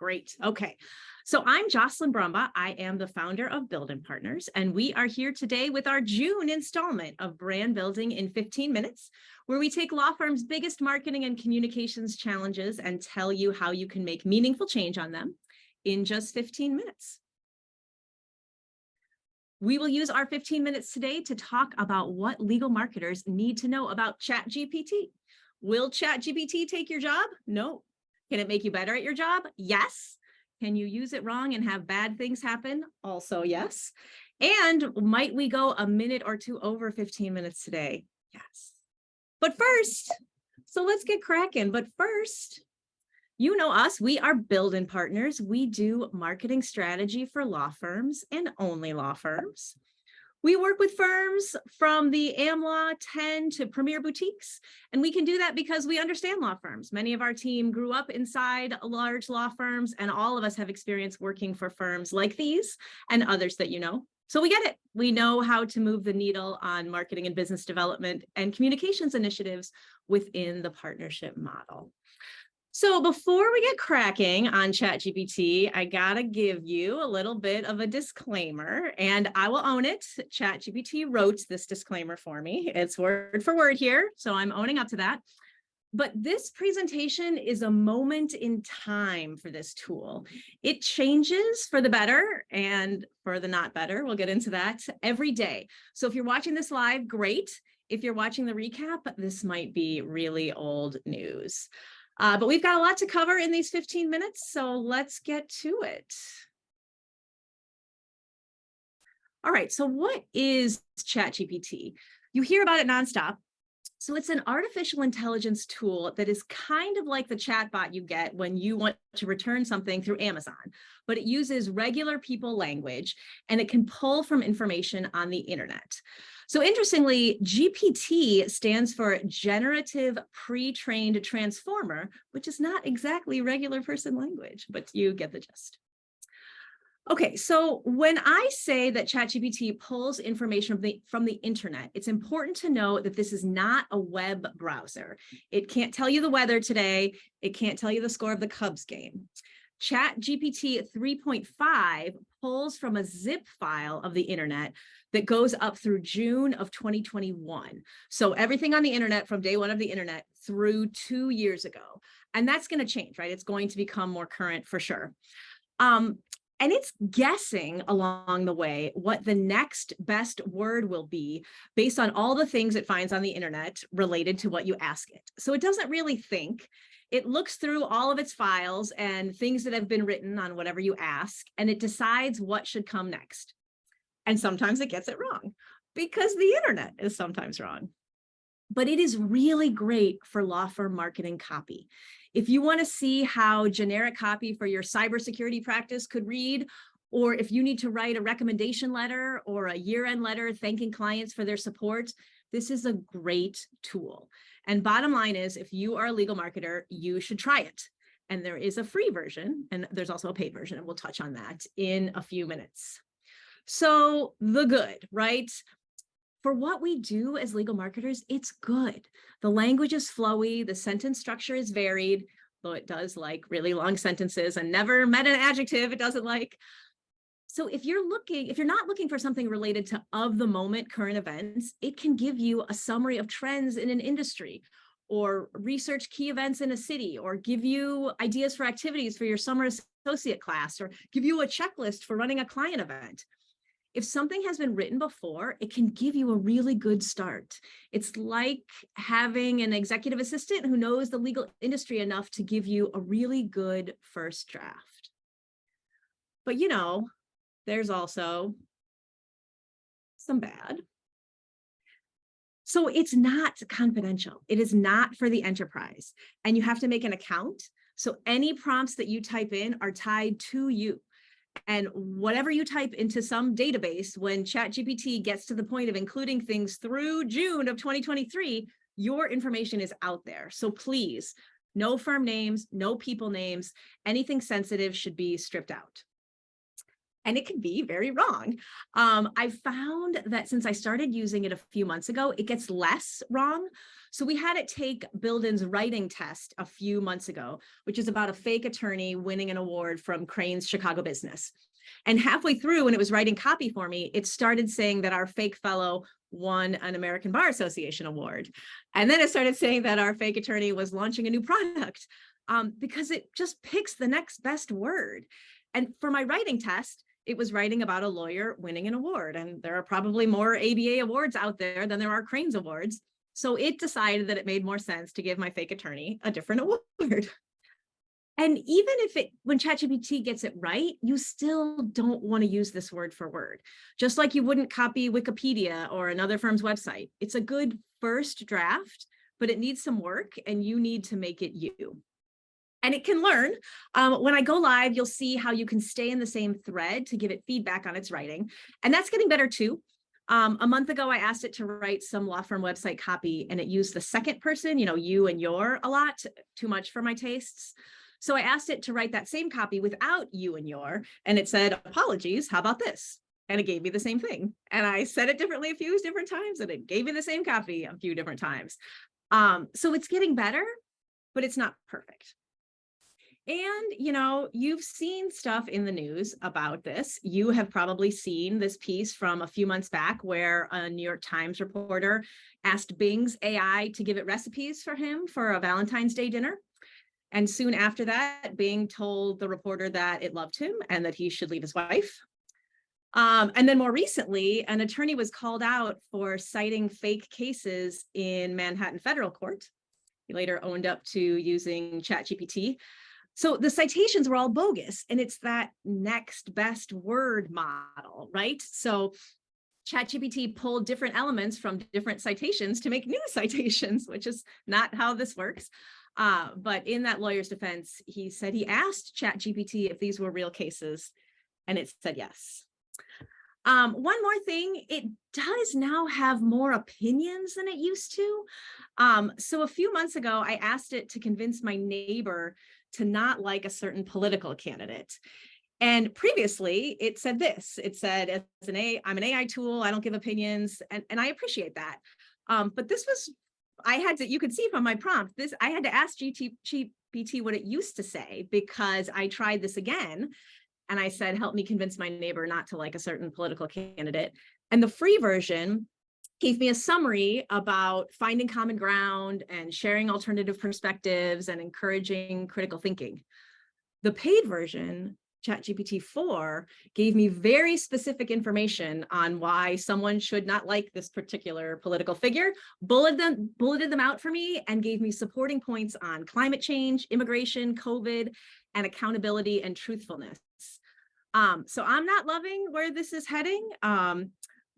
Great. Okay. So I'm Jocelyn Brumbaugh. I am the founder of Builden Partners, and we are here today with our June installment of Brand Building in 15 Minutes, where we take law firms' biggest marketing and communications challenges and tell you how you can make meaningful change on them in just 15 minutes. We will use our 15 minutes today to talk about what legal marketers need to know about ChatGPT. Will ChatGPT take your job? No. Can it make you better at your job? Yes. Can you use it wrong and have bad things happen? Also, yes. And might we go a minute or two over 15 minutes today? Yes. But first, so let's get cracking. But first, you know us, we are Builden Partners. We do marketing strategy for law firms and only law firms. We work with firms from the AmLaw 10 to premier boutiques, and we can do that because we understand law firms. Many of our team grew up inside large law firms, and all of us have experience working for firms like these and others that you know. So we get it. We know how to move the needle on marketing and business development and communications initiatives within the partnership model. So before we get cracking on ChatGPT, I gotta give you a little bit of a disclaimer, and I will own it. ChatGPT wrote this disclaimer for me. It's word for word here, so I'm owning up to that. But this presentation is a moment in time for this tool. It changes for the better and for the not better. We'll get into that every day. So if you're watching this live, great. If you're watching the recap, this might be really old news. But we've got a lot to cover in these 15 minutes, so let's get to it. All right, so what is ChatGPT? You hear about it nonstop. So it's an artificial intelligence tool that is kind of like the chatbot you get when you want to return something through Amazon, but it uses regular people language and it can pull from information on the internet. So interestingly, GPT stands for Generative Pre-trained Transformer, which is not exactly regular person language, but you get the gist. Okay, so when I say that ChatGPT pulls information from the internet, it's important to know that this is not a web browser. It can't tell you the weather today. It can't tell you the score of the Cubs game. ChatGPT 3.5 pulls from a zip file of the internet that goes up through June of 2021. So everything on the internet from day one of the internet through 2 years ago. And that's going to change, right? It's going to become more current for sure. And it's guessing along the way what the next best word will be based on all the things it finds on the internet related to what you ask it. So it doesn't really think. It looks through all of its files and things that have been written on whatever you ask, and it decides what should come next. And sometimes it gets it wrong because the internet is sometimes wrong. But it is really great for law firm marketing copy. If you want to see how generic copy for your cybersecurity practice could read, or if you need to write a recommendation letter or a year-end letter thanking clients for their support, this is a great tool. And bottom line is, if you are a legal marketer, you should try it. And there is a free version, and there's also a paid version, and we'll touch on that in a few minutes. So the good, right? For what we do as legal marketers, it's good. The language is flowy, the sentence structure is varied, though it does like really long sentences and never met an adjective it doesn't like. So if you're not looking for something related to of the moment current events, it can give you a summary of trends in an industry, or research key events in a city, or give you ideas for activities for your summer associate class, or give you a checklist for running a client event. If something has been written before, it can give you a really good start. It's like having an executive assistant who knows the legal industry enough to give you a really good first draft. But you know, there's also some bad. So it's not confidential. It is not for the enterprise, and you have to make an account. So any prompts that you type in are tied to you. And whatever you type into some database, when ChatGPT gets to the point of including things through June of 2023, your information is out there. So please, no firm names, no people names, anything sensitive should be stripped out. and it can be very wrong. I found that since I started using it a few months ago, it gets less wrong. So we had it take Builden's writing test a few months ago, which is about a fake attorney winning an award from Crane's Chicago Business. And halfway through, when it was writing copy for me, it started saying that our fake fellow won an American Bar Association award. And then it started saying that our fake attorney was launching a new product, because it just picks the next best word. And for my writing test, it was writing about a lawyer winning an award. And there are probably more ABA awards out there than there are Crane's awards. So it decided that it made more sense to give my fake attorney a different award. And even if when ChatGPT gets it right, you still don't want to use this word for word. Just like you wouldn't copy Wikipedia or another firm's website. It's a good first draft, but it needs some work and you need to make it you. And it can learn. When I go live, you'll see how you can stay in the same thread to give it feedback on its writing. And that's getting better too. A month ago, I asked it to write some law firm website copy and it used the second person, you and your a lot, too much for my tastes. So I asked it to write that same copy without you and your, and it said, apologies, how about this? And it gave me the same thing. And I said it differently a few different times and it gave me the same copy a few different times. So it's getting better, but it's not perfect. And, you've seen stuff in the news about this. You have probably seen this piece from a few months back where a New York Times reporter asked Bing's AI to give it recipes for him for a Valentine's Day dinner. And soon after that, Bing told the reporter that it loved him and that he should leave his wife. And then more recently, an attorney was called out for citing fake cases in Manhattan federal court. He later owned up to using ChatGPT. So the citations were all bogus, and it's that next best word model, right? So ChatGPT pulled different elements from different citations to make new citations, which is not how this works. But in that lawyer's defense, he said he asked ChatGPT if these were real cases, and it said yes. One more thing, it does now have more opinions than it used to. So a few months ago, I asked it to convince my neighbor to not like a certain political candidate. And previously it said this, it said, I'm an AI tool, I don't give opinions. And I appreciate that. But this was, you could see from my prompt, I had to ask GPT what it used to say, because I tried this again. And I said, help me convince my neighbor not to like a certain political candidate. And the free version gave me a summary about finding common ground and sharing alternative perspectives and encouraging critical thinking. The paid version, ChatGPT 4, gave me very specific information on why someone should not like this particular political figure, bulleted them out for me, and gave me supporting points on climate change, immigration, COVID, and accountability and truthfulness. So I'm not loving where this is heading.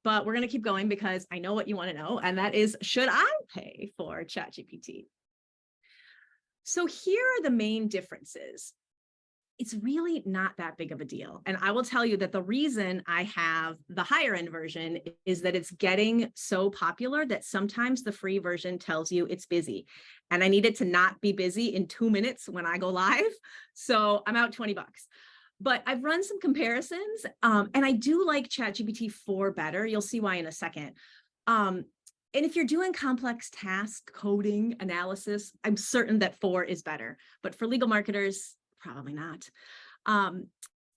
But we're going to keep going because I know what you want to know, and that is, should I pay for ChatGPT? So here are the main differences. It's really not that big of a deal. And I will tell you that the reason I have the higher end version is that it's getting so popular that sometimes the free version tells you it's busy. And I need it to not be busy in 2 minutes when I go live. So I'm out $20. But I've run some comparisons, and I do like ChatGPT 4 better. You'll see why in a second. And if you're doing complex task coding analysis, I'm certain that 4 is better. But for legal marketers, probably not.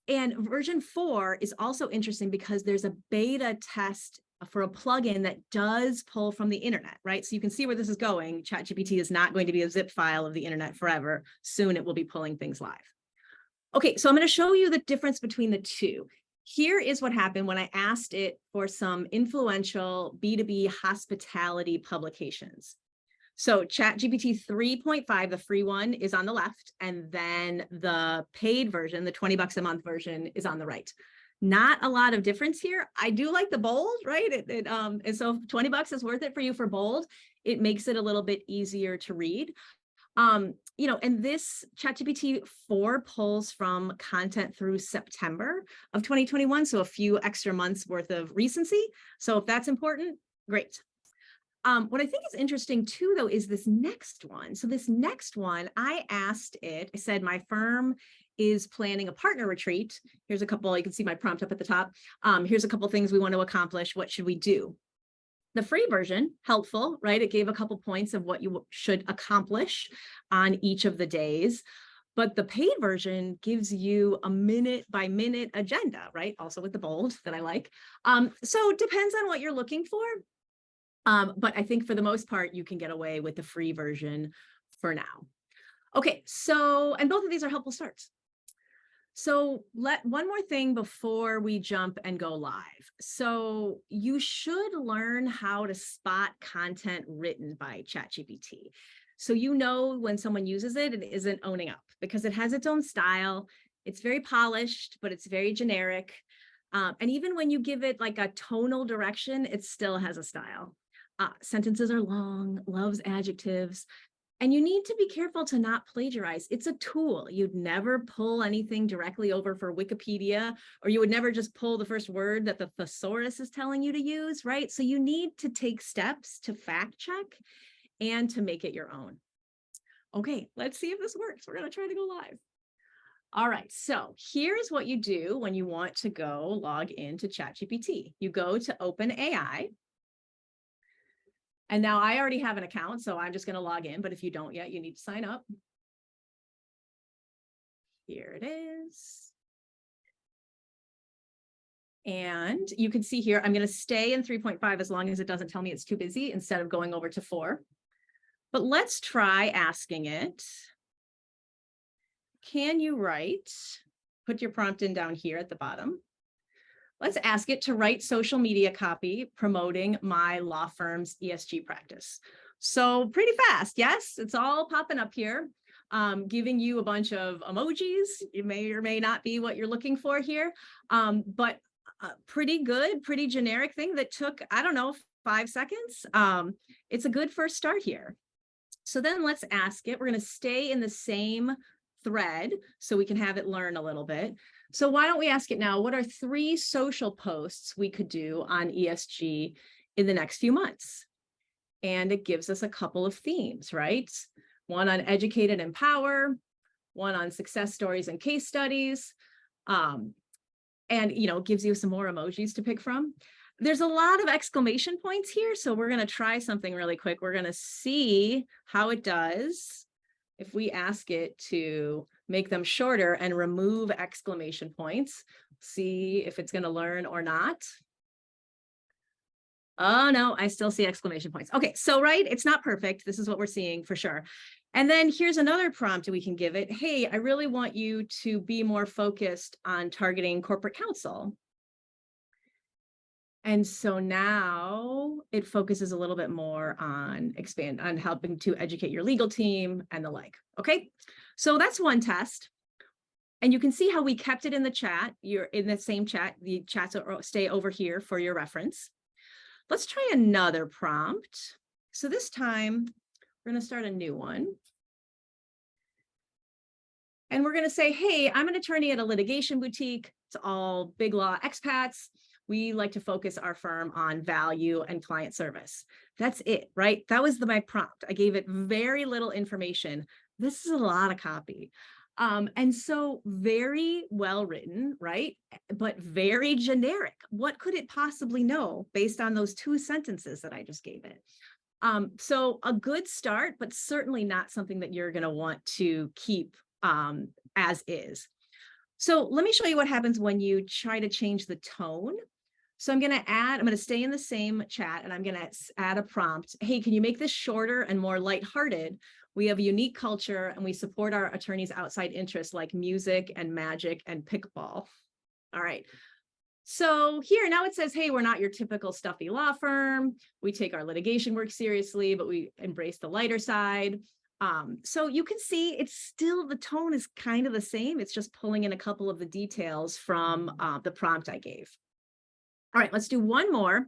And version 4 is also interesting because there's a beta test for a plugin that does pull from the internet, right? So you can see where this is going. ChatGPT is not going to be a zip file of the internet forever. Soon it will be pulling things live. Okay, so I'm going to show you the difference between the two. Here is what happened when I asked it for some influential B2B hospitality publications. So ChatGPT 3.5, the free one, is on the left, and then the paid version, the $20 a month version, is on the right. Not a lot of difference here. I do like the bold, right? And so $20 is worth it for you for bold. It makes it a little bit easier to read. And this ChatGPT 4 pulls from content through September of 2021, so a few extra months worth of recency. So if that's important, great. What I think is interesting too, though, is this next one. So this next one, I asked it, I said, my firm is planning a partner retreat. Here's a couple, you can see my prompt up at the top. Here's a couple things we want to accomplish. What should we do? The free version, helpful, right? It gave a couple points of what you should accomplish on each of the days. But the paid version gives you a minute by minute agenda, right? Also with the bold that I like. So it depends on what you're looking for. But I think for the most part, you can get away with the free version for now. Okay, so, and both of these are helpful starts. So one more thing before we jump and go live. So you should learn how to spot content written by ChatGPT. So you know when someone uses it and isn't owning up, because it has its own style. It's very polished, but it's very generic. And even when you give it like a tonal direction, it still has a style. Sentences are long, loves adjectives. And you need to be careful to not plagiarize. It's a tool. You'd never pull anything directly over for Wikipedia, or you would never just pull the first word that the thesaurus is telling you to use, right? So you need to take steps to fact check and to make it your own. Okay, let's see if this works. We're going to try to go live. All right, so here's what you do when you want to go log into ChatGPT. You go to OpenAI. And now I already have an account, so I'm just going to log in. But if you don't yet, you need to sign up. Here it is. And you can see here, I'm going to stay in 3.5 as long as it doesn't tell me it's too busy instead of going over to 4. But let's try asking it. Can you write? Put your prompt in down here at the bottom. Let's ask it to write social media copy promoting my law firm's ESG practice. So pretty fast, yes, it's all popping up here, giving you a bunch of emojis. It may or may not be what you're looking for here, but pretty good, pretty generic thing that took, I don't know, 5 seconds. It's a good first start here. So then let's ask it, we're going to stay in the same thread so we can have it learn a little bit. So why don't we ask it now, what are 3 social posts we could do on ESG in the next few months? And it gives us a couple of themes, right? One on educate and empower, one on success stories and case studies, and gives you some more emojis to pick from. There's a lot of exclamation points here, so we're going to try something really quick. We're going to see how it does if we ask it to make them shorter and remove exclamation points. See if it's going to learn or not. Oh, no, I still see exclamation points. Okay, so right, it's not perfect. This is what we're seeing for sure. And then here's another prompt we can give it. Hey, I really want you to be more focused on targeting corporate counsel. And so now it focuses a little bit more on helping to educate your legal team and the like. Okay, so that's one test. And you can see how we kept it in the chat. You're in the same chat. The chats will stay over here for your reference. Let's try another prompt. So this time we're going to start a new one. And we're going to say, hey, I'm an attorney at a litigation boutique. It's all big law expats. We like to focus our firm on value and client service. That's it, right? That was my prompt. I gave it very little information. This is a lot of copy. And so very well written, right? But very generic. What could it possibly know based on those 2 sentences that I just gave it? So a good start, but certainly not something that you're going to want to keep as is. So let me show you what happens when you try to change the tone. So I'm going to stay in the same chat and I'm going to add a prompt. Hey, can you make this shorter and more lighthearted? We have a unique culture and we support our attorneys' outside interests like music and magic and pickleball. All right. So here now it says, hey, we're not your typical stuffy law firm. We take our litigation work seriously, but we embrace the lighter side. So you can see it's still, the tone is kind of the same. It's just pulling in a couple of the details from the prompt I gave. All right, let's do one more.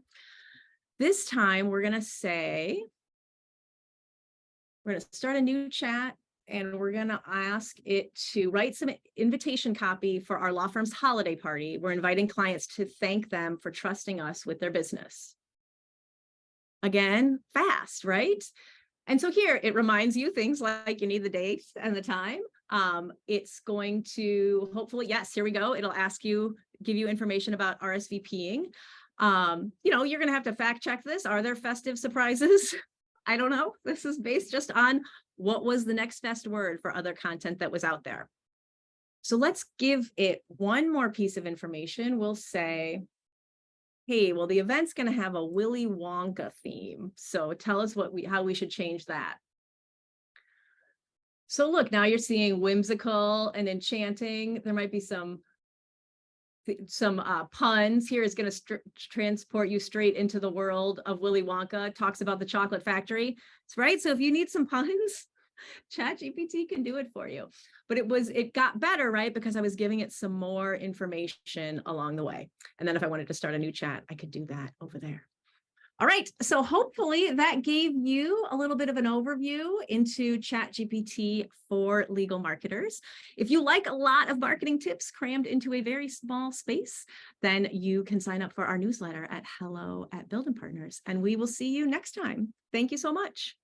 This time we're going to say, we're going to start a new chat and we're going to ask it to write some invitation copy for our law firm's holiday party. We're inviting clients to thank them for trusting us with their business. Again, fast, right? And so here it reminds you things like you need the date and the time. It's going to hopefully, yes, here we go. It'll ask you, give you information about RSVPing. You're going to have to fact check this. Are there festive surprises? I don't know. This is based just on what was the next best word for other content that was out there. So let's give it one more piece of information. We'll say, hey, well, the event's going to have a Willy Wonka theme. So tell us how we should change that. So look, now you're seeing whimsical and enchanting. There might be some puns. Here is going to transport you straight into the world of Willy Wonka. Talks about the chocolate factory. That's right. So if you need some puns, ChatGPT can do it for you. But it got better, right? Because I was giving it some more information along the way. And then if I wanted to start a new chat, I could do that over there. All right, so hopefully that gave you a little bit of an overview into ChatGPT for legal marketers. If you like a lot of marketing tips crammed into a very small space, then you can sign up for our newsletter at hello@Builden Partners, and we will see you next time. Thank you so much.